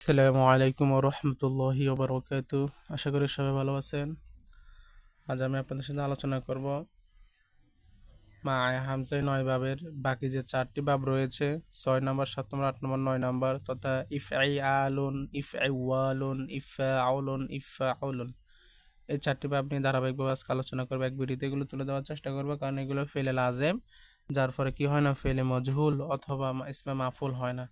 আসসালামু আলাইকুম ওয়া রাহমাতুল্লাহি ওয়া বারাকাতুহু। আশা করি সবাই ভালো আছেন। আজ আমি আপনাদের সাথে আলোচনা করব মায়ে হামজায় ৯ বাবের বাকি যে ৪টি বাব রয়েছে ৬ নম্বর, ৭ নম্বর, ৮ নম্বর, ৯ নম্বর তথা ইফআইআলুন, ইফআইওয়ালুন, ইফআউলুন, ইফআউলুন এই ৪টি বাব নিয়ে ধারাবাহিকভাবে আজকে আলোচনা করব। এক ভিডিওতে এগুলো তুলে দেওয়ার চেষ্টা করব, কারণ এগুলো ফেলে লাজেম, যার ফলে কি হয় না, ফেলে মজহুল অথবা ইসমে মাফুল হয় না।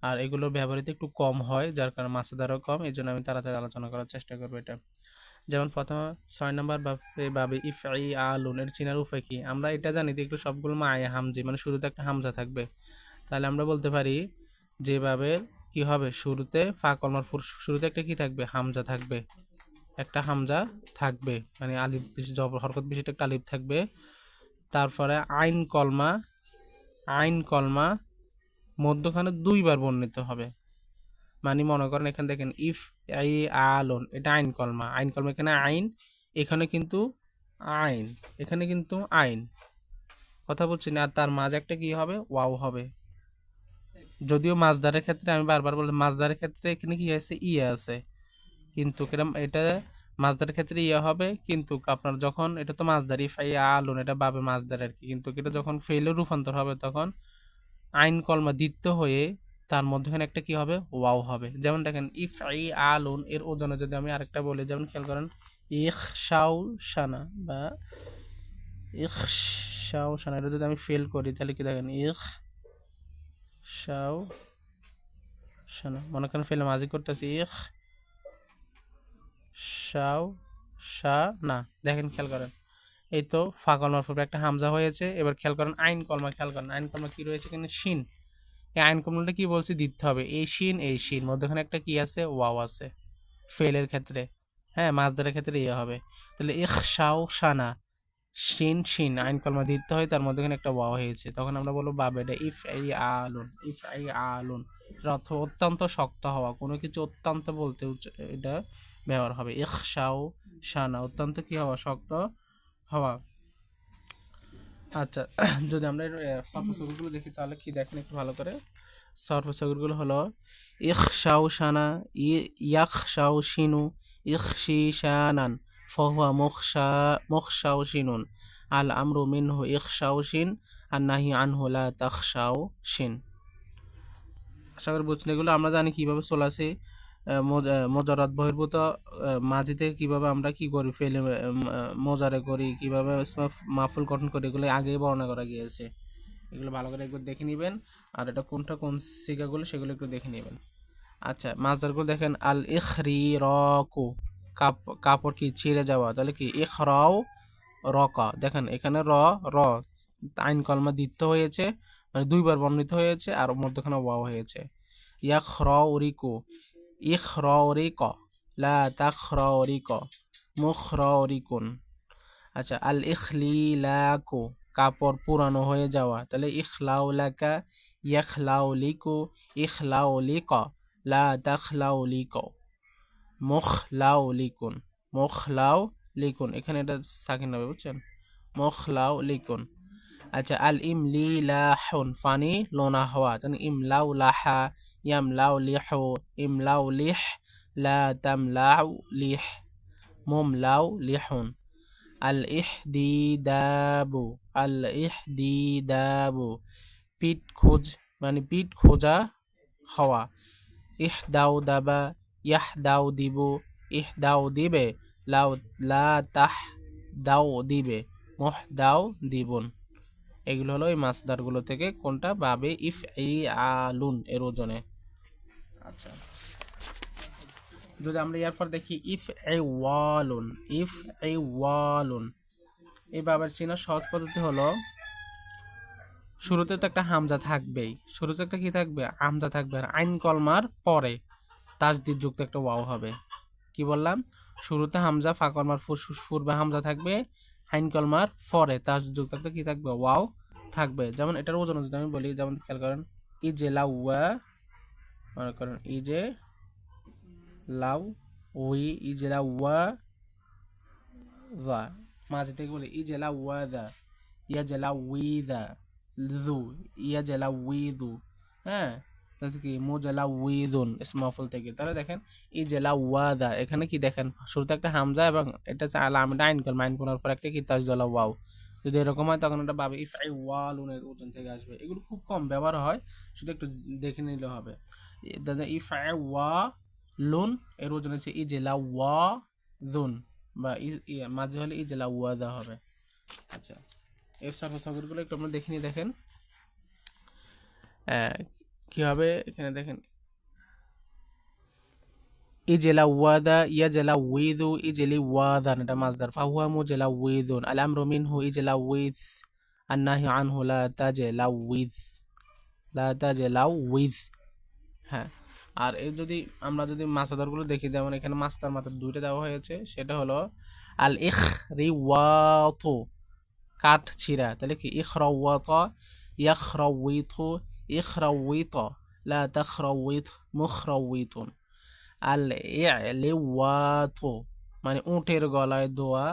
আর এগুলো ব্যবহৃত একটু কম হয়, যার কারণে মাসদারও কম, এই জন্য আমি তাড়াতাড়ি আলোচনা করার চেষ্টা করবো এটা। যেমন প্রথমে ৬ নম্বর বাবে ইফআই আলুন এর চিনার উপায় কি? আমরা এটা জানি যে এগুলো সবগুলো মায়ে হামজি, মানে শুরুতে একটা হামজা থাকবে। তাহলে আমরা বলতে পারি যেভাবে কি হবে, শুরুতে কলমার শুরুতে একটা কি থাকবে, হামজা থাকবে, একটা হামজা থাকবে, মানে আলিফ জবর হরকত বিশিষ্ট একটা আলিফ থাকবে। তারপরে আইন কলমা মধ্যখানে 2বার বর্ণিত হবে। মানে মনে করেন এখানে দেখেন ইফ আই আলন, এটা আইন কলমা, এখানে আইন, এখানে কিন্তু আইন, এখানে কিন্তু আইন, কথা বলছি না। আর তার মাঝে একটা কি হবে, ওয়াও হবে। যদিও মাছদারের ক্ষেত্রে আমি বারবার বললাম, মাছদারের ক্ষেত্রে এখানে কি আছে, ইয়ে আছে, কিন্তু এটা মাছদারের ক্ষেত্রে ইয়ে হবে, কিন্তু আপনার যখন এটা তো মাছদার, ইফ আই আলন এটা বাবে মাছদার আর কি, কিন্তু এটা যখন ফেলে রূপান্তর হবে তখন আইন কলমা দ্বিতীয় হয়ে তার মধ্যখানে একটা কি হবে, ওয়াও হবে। যেমন দেখেন ইফ আই আলুন এর ওজনে যদি আমি আরেকটা বলি, যেমন খেয়াল করেন ইখ শাও সানা বা ইখ শাও সানা, এটা যদি আমি ফেল করি তাহলে কি দেখেন ইখ শাও সানা, মনে করেন ফেলে মাঝি করতেছি ইখ শাও সা না, দেখেন খেয়াল করেন এই তো ফা কলমার পূর্বে একটা হামজা হয়েছে। এবার খেয়াল করেন আইন কলমা, খেয়াল করেন আইন কলমা কি রয়েছে এখানে, শিন। এই আইন কলমাটা কি বলছি, দিতে হবে এই শিন মধ্যখানে একটা কি আছে, ওয়াও আছে ফেলের ক্ষেত্রে। হ্যাঁ, মাছদারের ক্ষেত্রে ইয়ে হবে। তাহলে ইখশাও সানা, শিন আইন কলমা দিতে হয়, তার মধ্যখানে একটা ওয়াও হয়েছে, তখন আমরা বলবো বাবে এটা ইফ আই আলুন, এর অর্থ অত্যন্ত শক্ত হওয়া, কোনো কিছু অত্যন্ত বলতে এটা ব্যবহার হবে। ইখশাও সানা, অত্যন্ত কি হওয়া, শক্ত হওয়া। আচ্ছা, যদি আমরা সর্বসগুলো দেখি তাহলে কি দেখেন একটু ভালো করে। সর্বসগুলো হলো ইখশাও সানা, ইয়াখশাও শিনু, ইখশি শানান, ফহুয়া মুখশাও শিনুন, আল আমরু মিনহু ইখশাও শিন, আর নাহি আনহু লা তাখশাও শিন। আশা করি বুঝছেন। এগুলো আমরা জানি কিভাবে চলাছে, মজারাত বহির্ভূত মাঝি থেকে কিভাবে আমরা কি করি, ফেলে মজারে করি, কিভাবে মাফুল গঠন করি, এগুলো আগেই বর্ণনা করা গিয়েছে। এগুলো ভালো করে একবার দেখে নেবেন, আর এটা কোনটা কোন সিগাগুলো সেগুলো একটু দেখে নেবেন। আচ্ছা, মাছদারগুলো দেখেন আল ইখরি রকু, কাপড় কি ছিঁড়ে যাওয়া, তাহলে কি ইখরাও রকা, দেখেন এখানে র আইন কলমা দ্বিত্ব হয়েছে, মানে 2বার বর্ণিত হয়েছে, আর মধ্যখানে ওয়াও হয়েছে। ইয়াখরাউরিকু, ইখরাউরিক, লা তাখরাউরিক, মুখরাউরিকুন। আচ্ছা, আল ইখলিলাকু, কাপড় পুরানো হয়ে যাওয়া, তাহলে ইখলাউলাকা, ইয়াখলাউলিকু, ইখলাউলিক, লা তাখলাউলিক, মুখলাউলিকুন, মুখলাউলিকুন, এখানে এটা সাকিন হবে, বুঝছেন, মুখলাউলিকুন। আচ্ছা, আল ইমলিলাহুন, ফানি লোনা হওয়া, তাহলে ইমলাউ লাহা, ইয়ামলাউ লিহু, ইমলাউ লিহ, লা তামলাউ লিহ, মুমলাউ লিহুন। আল ইহদিদাবু, আল ইহদিদাবু, পিঠ খোঁজ, মানে পিঠ খোঁজা হওয়া। ইহদাউ দাবা, ইয়াহদাউ দিবু, ইহদাউ দিবে, লাউ লা তাহ দাও দিবে, মুহদাউ দিবুন। এগুলো হলো এই মাছদারগুলো থেকে কোনটা বাবে ইফ ই আলুন এর ওজনে। আচ্ছা, যদি আমরা এরপর দেখি ইফ এ ওয়ালুন, এই বাবার চিনা সহজ পদ্ধতি হলো, শুরুতে তো একটা হামজা থাকবেই, শুরুতে একটা কি থাকবে, হামজা থাকবে, আর আইন কলমার পরে তাসদিদ যুক্ত একটা ওয়াও হবে। কি বললাম, শুরুতে হামজা, ফা কলমার পূর্বে হামজা থাকবে, আইন কলমার পরে তাসদিদ যুক্ত একটা কি থাকবে, ওয়াও থাকবে। যেমন এটার ওজন যদি আমি বলি, যেমন খেয়াল করেন ইজে লাউয়া, মনে করেন ইজে লাউ উই, ইজে লাউয়া দা, মাঝে থেকে বলি ইজে লাউয়া দা, ইয়া জেলা উইদা, দু, ইয়া জেলা উইদু। হ্যাঁ, কি মুজালাউইদুন ইসমে মাফউল থেকে। তাহলে দেখেন ইজলাওয়াদা, এখানে কি দেখেন শুরুতে একটা হামজা এবং এটা হচ্ছে আলামটা আইন কল, মাইন করার পর একটা কি তাজদালা ওয়াও। যদি এরকম হয় তখন এটা ভাবে ইফআইওয়ালুনের ওজন থেকে আসবে। এগুলো খুব কম ব্যবহার হয়, শুধু একটু দেখে নিলে হবে। ইফআইওয়ালুন এর ওজন হচ্ছে ইজলাওয়াদুন, বা মাঝে হলে ইজলাওয়াদা হবে। আচ্ছা, এর সার্ফগুলো একটু আমরা দেখে নিই। দেখেন কি হবে এখানে, দেখেন ইজলাওয়াদা ইয়াজলাউইদু ইজলিওয়াদান, এটা মাসদার। ফাহুয়া মুজলাউইদুন, আল আমরু মিনহু ইজলাউইদ, আন-নাহয়ু আনহু লা তাজলাউইদ, লা তাজলাউইদ। হ্যাঁ, আর এই যদি আমরা যদি মাসাদারগুলো দেখি, যেমন এখানে মাস্তার মাত্র দুইটা দেওয়া হয়েছে, সেটা হলো আল ইখরিওয়াতু, কাঠ ছিঁড়া, তাহলে কি ইখরাওয়াত ইয়াখরাউইতু ইখরাউইত, লা তাখরাউইত মুখরাউইতুন। আল ইলিওয়াতু মানে উটের গলায় দোয়া,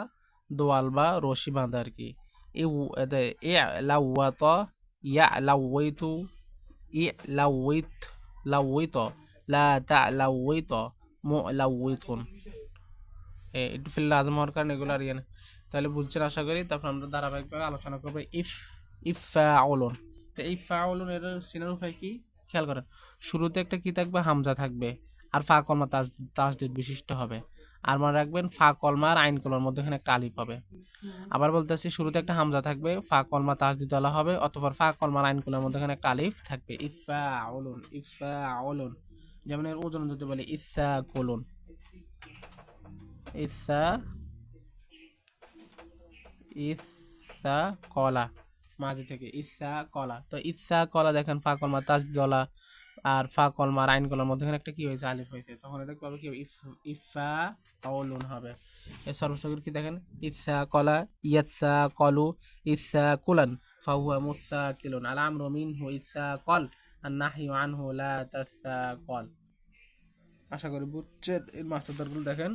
দোয়াল বা রশি বাঁধা আর কি। ইলাওয়াত ইয়ালাওয়াইতু ইলাওয়াইত লাওয়াইত, লা তালাওয়াইত মুলাওয়াইতুন। একটু ফিল লাজম হওয়ার কারণে এগুলো আর না, তাহলে বুঝছেন আশা করি। তারপর আমরা ধারাবাহিকভাবে আলোচনা করবো ইফআউলুন। তো ইফআউলুন এর সিনার উপায় কি খেয়াল করেন, শুরুতে একটা কি থাকবে, হামজা থাকবে, আর ফা কলমা তাসদিদ বিশিষ্ট হবে। আর মনে রাখবেন ফা কলমা আর আইন কলমার মধ্যে এখানে একটা আলিফ হবে। আবার বলতেছি, শুরুতে একটা হামজা থাকবে, ফা কলমা তাসদিদ ওয়ালা হবে, অথবা ফা কলমার আইন কলমার মধ্যে এখানে একটা আলিফ থাকবে। ইফআউলুন ইফআউলুন, যেমন এর ওজন যদি বলে ইসাকুলুন, ইসা ইসা কলা, মাঝে থেকে ইসা কলা। তো ইসা কলা দেখেন ফা কলমা তাসদিদওয়ালা আর ফা কলমা আর আইন কলার মধ্যে একটা কি হয়েছে, আলিফ হয়েছে, তখন এটা কবে কি ইফা কাউলুন হবে। এর সর্বসাগর কি দেখেন, ইসা কলা ইয়াসা কলু ইসা কুলান ফাহুয়া মুসাকিলুন, আল আমরু মিনহু ইসা কল, আর নাহয়ু আনহু লা তাসাকল। আশা করি বুঝছেন। এর মাস্টারগুলো দেখেন,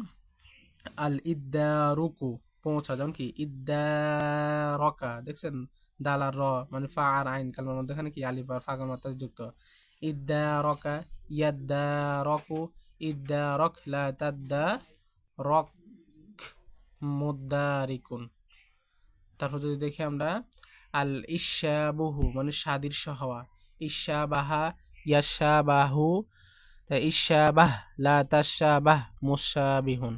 আল ইদ্দারুকু পৌঁছা, যেমন কি ইদ্দারকা, দেখছেন দাল আর র মানে ফা আর আইন কালমার মধ্যে এখানে কি আলিফ আর ফা কালমা যুক্ত। ইদ্দারকা ইয়াদ্দারকু ইদ্দারক লা তাদ্দারক মুদ্দারিকুন। তারপর যদি দেখি আমরা আল ইশাবহু মানে সাদৃশ্য হওয়া, ইশাবাহা ইয়াশাবাহু, তা ইশাবাহ লা তাশাবাহ মুশাবিহুন।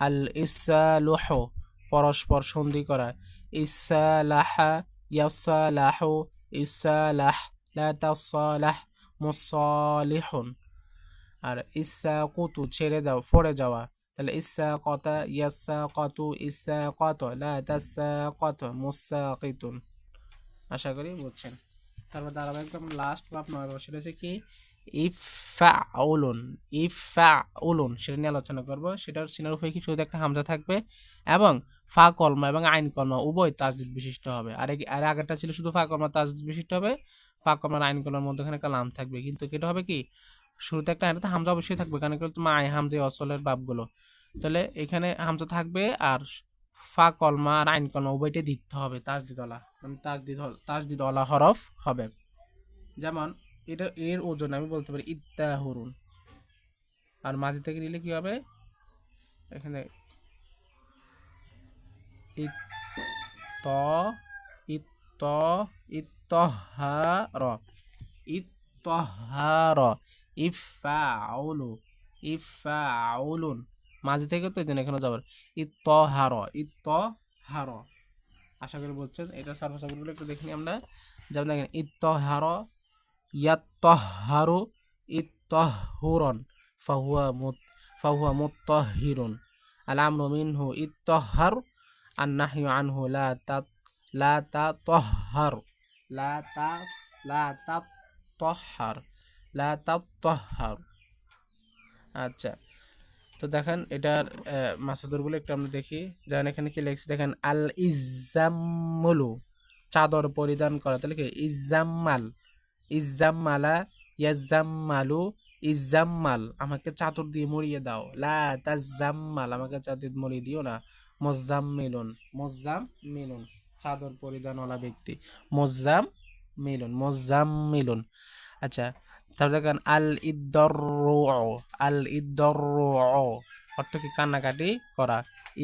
আল ইসালুহ পরস্পর সন্ধি করা, ইসালাহা ইয়াসালাহু ইসালাহ লা তাসালাহ মুসালিহুন। আর ইসাকুতু ছেড়ে দাও, পড়ে যাওয়া, তাহলে ইসাকাতা ইয়াসাকাতু ইসাকাত লা তাসাকাত মুসাকিতুন। আশা করি বুঝছেন। তারপর ধারাবাহিক লাস্ট বা আপনার সেটা হচ্ছে কি ইফআউলুন, ইফআউলুন সেটা নিয়ে আলোচনা করব। সেটার সিনার উপরে কি শুধু একটা হামজা থাকবে এবং ফা কলমা এবং আইন কলমা উভয় তাসদিদ বিশিষ্ট হবে। আর আগেরটা ছিল শুধু ফা কলমা তাসদিদ বিশিষ্ট হবে, ফা কলমার আইন কলমার মধ্যে এখানে একটা লাম থাকবে, কিন্তু এটা হবে কি শুরুতে একটা হামজা অবশ্যই থাকবে, কারণ এগুলো তোমার আই হামজা অসলের বাপগুলো। তাহলে এখানে হামজা থাকবে আর ফা কলমা আর আইন কলমা উভয়টাই দিতে হবে তাসদিদওয়ালা, মানে তাসদিদওয়ালা হরফ হবে। যেমন এটা এর ওজন আমি বলতে পারি ইত্তাহুরুন, আর মাঝে থেকে নিলে কি হবে, এখানে ইত্ত ইত্ত ইত্তহার ইত্তহার ইফআউলু ইফআউলুন, মাঝে থেকে তো এখানে যাবে ইত্তহার ইত্তহার। আশা করি বলছেন। এটা সার্ফসাগুলো একটু দেখি আমরা। যেমন দেখেন ইত্তহার ইয়াত্তাহহারু ইত্তাহুরান ফাহুয়া মুত্তাহিরুন, আল আমরু মিনহু ইত্তাহহার, আন নাহয়ু আনহু লা তাতাহহার লা তাতাহহার। আচ্ছা, তো দেখেন এটার মাসাদরগুলো একটু আমরা দেখি। যেমন এখানে কি লেখছে দেখেন, আল ইজাম্মুলু চাদর পরিধান করা, তাহলে কি ইজাম্মাল ইজাম্মালা ইয়াজাম্মালু ইজাম্মাল আমাকে চাদর দিয়ে মরিয়ে দাও, লা তাজাম্মাল আমাকে চাদর মরিয়ে দিও না। মুজাম্মিলুন মুজাম্মিলুন চাদর পরিধানওয়ালা ব্যক্তি, মুজাম্মিলুন মুজাম্মিলুন। আচ্ছা, তারপর দেখেন আল ইদ্দরু অর্থ কি কান্নাকাটি করা।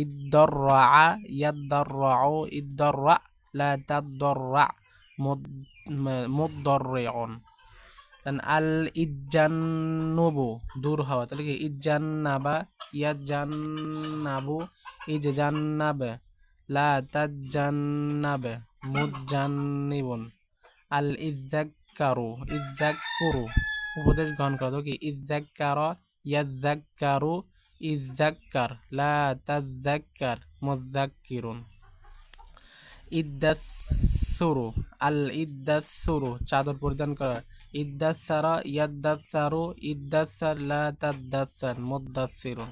ইদ্দররা ইয়াদ্দররাউ ইদ্দররা লা তাদ্দররা মুদ্দররিউন। দেন আল ইজ্জান্নুবু দূর হওয়া, তাহলে কি ইজ্জান্নাবা ইয়াজ্জান্নাবু ইজ্জান্নাবে লা তাজ্জান্নাবে মুজ্জান্নিবুন। আল ইজ্জাক্কারু উপদেশ গ্রহণ করা, তো কি ইজ্জাক্কারা ইয়াজ্জাক্কারু ইজ্জাক্কার লা তাজ্জাক্কার মুযাক্কিরুন। ইদ্দাসসুরু ইদ্দাসসুরু চাদর পরিধান করা। ইদ্দাসারা ইয়াদ্দাসারু ইদ্দাসার লা তাদ্দাসার মুদ্দাসসিরুন।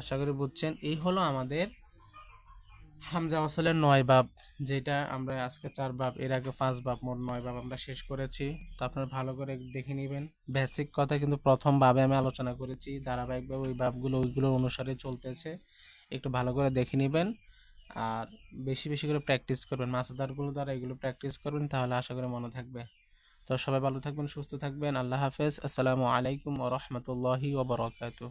আশা করি বুঝছেন। এই হলো আমাদের হামজা ওয়াসলের 9 বাব, যেটা আমরা আজকে 4 বাব, এর আগে 5 বাব, মোট 9 বাব আমরা শেষ করেছি। তো আপনারা ভালো করে দেখে নেবেন। বেসিক কথা কিন্তু প্রথম বাবে আমি আলোচনা করেছি, ধারাবাহিকভাবে ওই বাবগুলো ওইগুলোর অনুসারে চলতেছে, একটু ভালো করে দেখে নেবেন। আর বেশি বেশি করে প্র্যাকটিস করবেন, মাসাদারগুলো দ্বারা এগুলো প্র্যাকটিস করবেন, তাহলে আশা করি মনে থাকবে। তো সবাই ভালো থাকবেন, সুস্থ থাকবেন। আল্লাহ হাফেজ। আসসালামু আলাইকুম ওয়া রাহমাতুল্লাহি ওয়া বারাকাতুহু।